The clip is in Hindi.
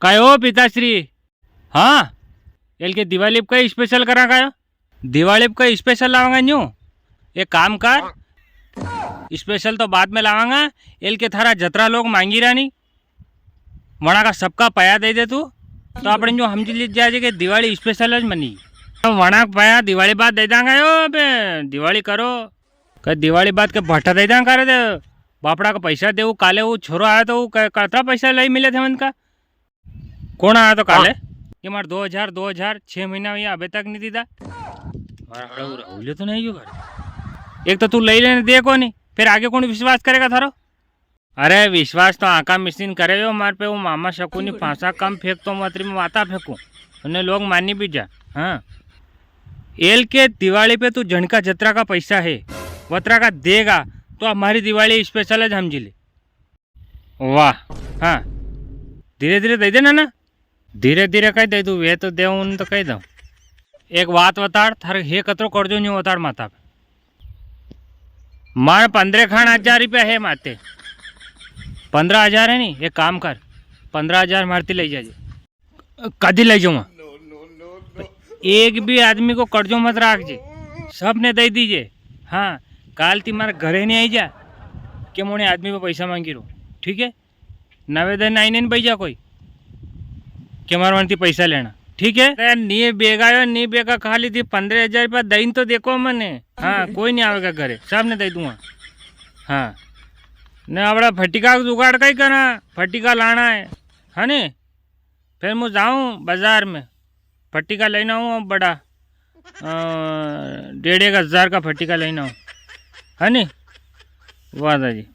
कहो पिताश्री। हाँ, एल के दिवाली पे कई स्पेशल करा कयो। दिवाली पे कई स्पेशल लावांगा न्यू। एक काम कर, स्पेशल तो बाद में लावांगा। एल के थारा जतरा लोग मांगी रानी वहाँ का सबका पया दे दे तू, तो अपने जो समझ लीज जाए कि दिवाली स्पेशल मनी। वहाँ पया दिवाली बाद दे देंगे। यो बे दिवाली करो कहीं दिवाली बाद के भट्टा दे देंगे करे दे बापड़ा का पैसा दे। काले वो छोरो आया तो वो कतरा पैसा लई मिले थे मन का। कौन आया तो काले कि मार 2000 6 महीना में अभी तक नहीं दीदा। राहुल तो नहीं घर। एक तो तू ले लेने दे को नहीं, फिर आगे कौन विश्वास करेगा थारो। अरे विश्वास तो आका मिशीन करे हो मार पे। वो मामा शकुनी फांसा कम फेंक तो मतरी में माता फेंकूँ उन्हें लोग मानी भी जा। हाँ, एल के दिवाली पे तू झणका जतरा का पैसा है वतरा का देगा तो हमारी दिवाली स्पेशल है समझी ले। वाह। हाँ, धीरे धीरे दे देना ना। धीरे धीरे कही दे तू वे तो दे तो कही दो। एक बात बताड़ थारे हे कतरो करजो नहीं बताड़ माता पे। मार 15,000 रुपया है माते। 15,000 है नहीं। एक काम कर 15,000 मारती ले जाजे। कदी ले जाऊँ एक भी आदमी को कर्जो मत राख जे, सब ने दे दीजिए। हाँ, काल तुम्हारे घरे नहीं आई जा कि मोने आदमी पे पैसा मांगी रो। ठीक है, नवेदन आई नहीं पैसा कोई कि मारे मन पैसा लेना। ठीक है, नी बेगा नी बेगा खाली थी 15,000 रुपया दईन तो देखो मैंने। हाँ, कोई नहीं आवेगा घरे, सब ने दे दूंगा। हाँ, ने अपना फटिका जुगाड़ कहीं करना, फटिका लाना है नी। फिर मैं जाऊँ बाजार में फटिका लेना हूँ बड़ा 1,500 का फटिका लेना हूँ है नी। वाह जी।